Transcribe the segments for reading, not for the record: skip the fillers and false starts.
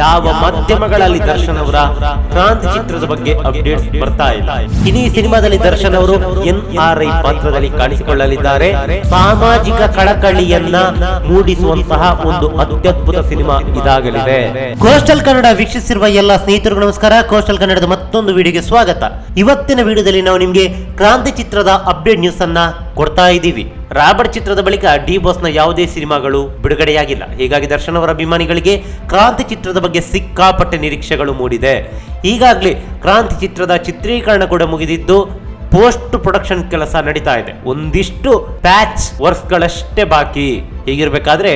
ಯಾವ ಮಾಧ್ಯಮಗಳಲ್ಲಿ ದರ್ಶನ್ ಅವರ ಕ್ರಾಂತಿ ಚಿತ್ರದ ಬಗ್ಗೆ ಅಪ್ಡೇಟ್ಸ್ ಬರ್ತಾ ಇಲ್ಲ. ಇನ್ನು ಈ ಸಿನಿಮಾದಲ್ಲಿ ದರ್ಶನ್ ಅವರು NRI ಪಾತ್ರದಲ್ಲಿ ಕಾಣಿಸಿಕೊಳ್ಳಲಿದ್ದಾರೆ. ಸಾಮಾಜಿಕ ಕಳಕಳಿಯನ್ನ ಮೂಡಿಸುವಂತಹ ಒಂದು ಅತ್ಯದ್ಭುತ ಸಿನಿಮಾ ಇದಾಗಲಿದೆ. ಕೋಸ್ಟಲ್ ಕನ್ನಡ ವೀಕ್ಷಿಸಿರುವ ಎಲ್ಲ ಸ್ನೇಹಿತರಿಗೂ ನಮಸ್ಕಾರ. ಕೋಸ್ಟಲ್ ಕನ್ನಡದ ಮತ್ತೊಂದು ವಿಡಿಯೋಗೆ ಸ್ವಾಗತ. ಇವತ್ತಿನ ವಿಡಿಯೋದಲ್ಲಿ ನಾವು ನಿಮಗೆ ಕ್ರಾಂತಿ ಚಿತ್ರದ ಅಪ್ಡೇಟ್ ನ್ಯೂಸ್ ಅನ್ನ ಕೊಡ್ತಾ ಇದ್ದೀವಿ. ರಾಬರ್ಟ್ ಚಿತ್ರದ ಬಳಿಕ ಡಿ ಬಾಸ್ ನ ಯಾವುದೇ ಸಿನಿಮಾಗಳು ಬಿಡುಗಡೆಯಾಗಿಲ್ಲ. ಹೀಗಾಗಿ ದರ್ಶನ್ ಅವರ ಅಭಿಮಾನಿಗಳಿಗೆ ಕ್ರಾಂತಿ ಚಿತ್ರದ ಬಗ್ಗೆ ಸಿಕ್ಕಾಪಟ್ಟೆ ನಿರೀಕ್ಷೆಗಳು ಮೂಡಿದೆ. ಈಗಾಗಲೇ ಕ್ರಾಂತಿ ಚಿತ್ರದ ಚಿತ್ರೀಕರಣ ಕೂಡ ಮುಗಿದಿದ್ದು ಪೋಸ್ಟ್ ಪ್ರೊಡಕ್ಷನ್ ಕೆಲಸ ನಡೀತಾ ಇದೆ. ಒಂದಿಷ್ಟು ಪ್ಯಾಚ್ ವರ್ಕ್ಸ್ ಗಳಷ್ಟೇ ಬಾಕಿ. ಹೀಗಿರ್ಬೇಕಾದ್ರೆ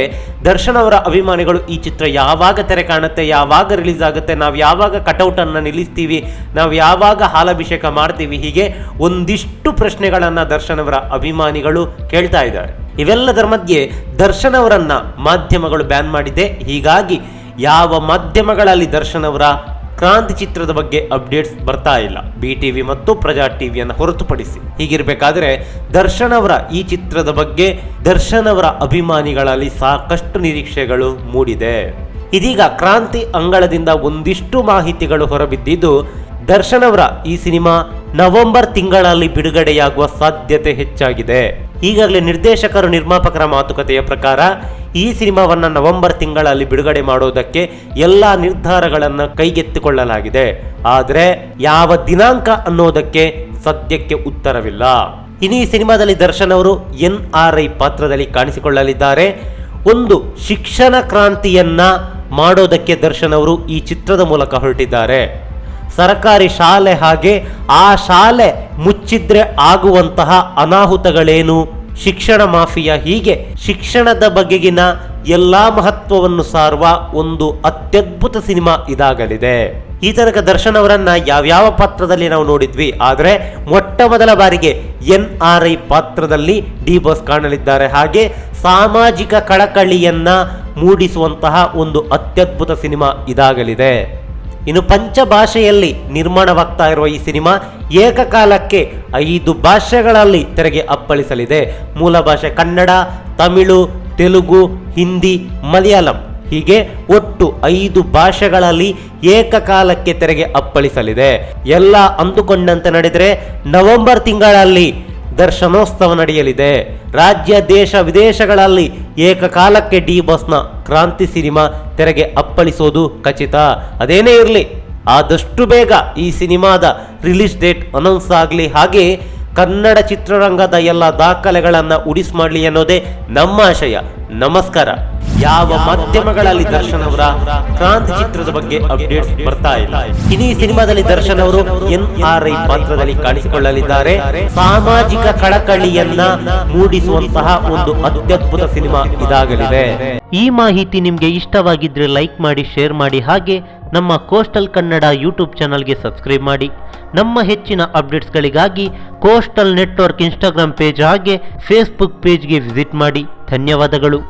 ದರ್ಶನ್ ಅವರ ಅಭಿಮಾನಿಗಳು ಈ ಚಿತ್ರ ಯಾವಾಗ ತೆರೆ ಕಾಣುತ್ತೆ, ಯಾವಾಗ ರಿಲೀಸ್ ಆಗುತ್ತೆ, ನಾವು ಯಾವಾಗ ಕಟೌಟ್ ಅನ್ನ ನಿಲ್ಲಿಸ್ತೀವಿ, ನಾವು ಯಾವಾಗ ಹಾಲಾಭಿಷೇಕ ಮಾಡ್ತೀವಿ, ಹೀಗೆ ಒಂದಿಷ್ಟು ಪ್ರಶ್ನೆಗಳನ್ನ ದರ್ಶನ್ ಅವರ ಅಭಿಮಾನಿಗಳು ಕೇಳ್ತಾ ಇದ್ದಾರೆ. ಇವೆಲ್ಲದರ ಮಧ್ಯೆ ದರ್ಶನ್ ಅವರನ್ನ ಮಾಧ್ಯಮಗಳು ಬ್ಯಾನ್ ಮಾಡಿದೆ. ಹೀಗಾಗಿ ಯಾವ ಮಾಧ್ಯಮಗಳಲ್ಲಿ ದರ್ಶನ್ ಅವರ ಕ್ರಾಂತಿ ಚಿತ್ರದ ಬಗ್ಗೆ ಅಪ್ಡೇಟ್ಸ್ ಬರ್ತಾ ಇಲ್ಲ, BTV ಮತ್ತು ಪ್ರಜಾ ಟಿವಿಯನ್ನು ಹೊರತುಪಡಿಸಿ. ಹೀಗಿರಬೇಕಾದ್ರೆ ದರ್ಶನ್ ಅವರ ಈ ಚಿತ್ರದ ಬಗ್ಗೆ ದರ್ಶನ್ ಅವರ ಅಭಿಮಾನಿಗಳಲ್ಲಿ ಸಾಕಷ್ಟು ನಿರೀಕ್ಷೆಗಳು ಮೂಡಿದೆ. ಇದೀಗ ಕ್ರಾಂತಿ ಅಂಗಳದಿಂದ ಒಂದಿಷ್ಟು ಮಾಹಿತಿಗಳು ಹೊರಬಿದ್ದಿದ್ದು ದರ್ಶನ್ ಅವರ ಈ ಸಿನಿಮಾ ನವೆಂಬರ್ ತಿಂಗಳಲ್ಲಿ ಬಿಡುಗಡೆಯಾಗುವ ಸಾಧ್ಯತೆ ಹೆಚ್ಚಾಗಿದೆ. ಈಗಾಗಲೇ ನಿರ್ದೇಶಕರು ನಿರ್ಮಾಪಕರ ಮಾತುಕತೆಯ ಪ್ರಕಾರ ಈ ಸಿನಿಮಾವನ್ನ ನವೆಂಬರ್ ತಿಂಗಳಲ್ಲಿ ಬಿಡುಗಡೆ ಮಾಡೋದಕ್ಕೆ ಎಲ್ಲಾ ನಿರ್ಧಾರಗಳನ್ನು ಕೈಗೆತ್ತಿಕೊಳ್ಳಲಾಗಿದೆ. ಆದರೆ ಯಾವ ದಿನಾಂಕ ಅನ್ನೋದಕ್ಕೆ ಸದ್ಯಕ್ಕೆ ಉತ್ತರವಿಲ್ಲ. ಇನ್ನು ಈ ಸಿನಿಮಾದಲ್ಲಿ ದರ್ಶನ್ ಅವರು NRI ಪಾತ್ರದಲ್ಲಿ ಕಾಣಿಸಿಕೊಳ್ಳಲಿದ್ದಾರೆ. ಒಂದು ಶಿಕ್ಷಣ ಕ್ರಾಂತಿಯನ್ನ ಮಾಡೋದಕ್ಕೆ ದರ್ಶನ್ ಅವರು ಈ ಚಿತ್ರದ ಮೂಲಕ ಹೊರಟಿದ್ದಾರೆ. ಸರ್ಕಾರಿ ಶಾಲೆ ಹಾಗೆ ಆ ಶಾಲೆ ಮುಚ್ಚಿದ್ರೆ ಆಗುವಂತಹ ಅನಾಹುತಗಳೇನು, ಶಿಕ್ಷಣ ಮಾಫಿಯಾ, ಹೀಗೆ ಶಿಕ್ಷಣದ ಬಗೆಗಿನ ಎಲ್ಲಾ ಮಹತ್ವವನ್ನು ಸಾರುವ ಒಂದು ಅತ್ಯದ್ಭುತ ಸಿನಿಮಾ ಇದಾಗಲಿದೆ. ಈ ತನಕ ದರ್ಶನ್ ಅವರನ್ನ ಯಾವ್ಯಾವ ಪಾತ್ರದಲ್ಲಿ ನಾವು ನೋಡಿದ್ವಿ, ಆದರೆ ಮೊಟ್ಟ ಮೊದಲ ಬಾರಿಗೆ NRI ಪಾತ್ರದಲ್ಲಿ ಡಿ ಬಾಸ್ ಕಾಣಲಿದ್ದಾರೆ. ಹಾಗೆ ಸಾಮಾಜಿಕ ಕಳಕಳಿಯನ್ನ ಮೂಡಿಸುವಂತಹ ಒಂದು ಅತ್ಯದ್ಭುತ ಸಿನಿಮಾ ಇದಾಗಲಿದೆ. ಇನ್ನು ಪಂಚಭಾಷೆಯಲ್ಲಿ ನಿರ್ಮಾಣವಾಗ್ತಾ ಇರುವ ಈ ಸಿನಿಮಾ ಏಕಕಾಲಕ್ಕೆ 5 ಭಾಷೆಗಳಲ್ಲಿ ತೆರೆಗೆ ಅಪ್ಪಳಿಸಲಿದೆ. ಮೂಲ ಭಾಷೆ ಕನ್ನಡ, ತಮಿಳು, ತೆಲುಗು, ಹಿಂದಿ, ಮಲಯಾಳಂ, ಹೀಗೆ ಒಟ್ಟು 5 ಭಾಷೆಗಳಲ್ಲಿ ಏಕಕಾಲಕ್ಕೆ ತೆರೆಗೆ ಅಪ್ಪಳಿಸಲಿದೆ. ಎಲ್ಲ ಅಂದುಕೊಂಡಂತೆ ನಡೆದರೆ ನವೆಂಬರ್ ತಿಂಗಳಲ್ಲಿ ದರ್ಶನೋತ್ಸವ ನಡೆಯಲಿದೆ. ರಾಜ್ಯ ದೇಶ ವಿದೇಶಗಳಲ್ಲಿ ಏಕಕಾಲಕ್ಕೆ ಡಿ ಬಾಸ್ನ ಕ್ರಾಂತಿ ಸಿನಿಮಾ ತೆರೆಗೆ ಅಪ್ಪಳಿಸೋದು ಖಚಿತ. ಅದೇನೇ ಇರಲಿ, ಆದಷ್ಟು ಬೇಗ ಈ ಸಿನಿಮಾದ ರಿಲೀಸ್ ಡೇಟ್ ಅನೌನ್ಸ್ ಆಗಲಿ. ಹಾಗೆ ಕನ್ನಡ ಚಿತ್ರರಂಗದ ಎಲ್ಲ ದಾಖಲೆಗಳನ್ನು ಉಡಿಸ್ ಮಾಡಲಿ ಅನ್ನೋದೇ ನಮ್ಮ ಆಶಯ. ನಮಸ್ಕಾರ. ಯಾವ ಮಾಧ್ಯಮಗಳಲ್ಲಿ ದರ್ಶನ್ ಅವರ ಕ್ರಾಂತಿ ಚಿತ್ರದ ಬಗ್ಗೆ ಅಪ್ಡೇಟ್ಸ್ ಬರ್ತಾ ಇಲ್ಲ. ಇನ್ನು ಈ ಸಿನಿಮಾದಲ್ಲಿ ದರ್ಶನ್ ಅವರು NRI ಪಾತ್ರದಲ್ಲಿ ಕಾಣಿಸಿಕೊಳ್ಳಲಿದ್ದಾರೆ. ಸಾಮಾಜಿಕ ಕಳಕಳಿಯನ್ನ ಮೂಡಿಸುವಂತಹ ಒಂದು ಅತ್ಯದ್ಭುತ ಸಿನಿಮಾ ಇದಾಗಲಿದೆ. ಈ ಮಾಹಿತಿ ನಿಮ್ಗೆ ಇಷ್ಟವಾಗಿದ್ರೆ ಲೈಕ್ ಮಾಡಿ, ಶೇರ್ ಮಾಡಿ, ಹಾಗೆ ನಮ್ಮ ಕೋಸ್ಟಲ್ ಕನ್ನಡ ಯೂಟ್ಯೂಬ್ ಚಾನಲ್ಗೆ ಸಬ್ಸ್ಕ್ರೈಬ್ ಮಾಡಿ. ನಮ್ಮ ಹೆಚ್ಚಿನ ಅಪ್ಡೇಟ್ಸ್ಗಳಿಗಾಗಿ ಕೋಸ್ಟಲ್ ನೆಟ್ವರ್ಕ್ ಇನ್ಸ್ಟಾಗ್ರಾಮ್ ಪೇಜ್ ಹಾಗೆ ಫೇಸ್ಬುಕ್ ಪೇಜ್ಗೆ ವಿಸಿಟ್ ಮಾಡಿ. ಧನ್ಯವಾದಗಳು.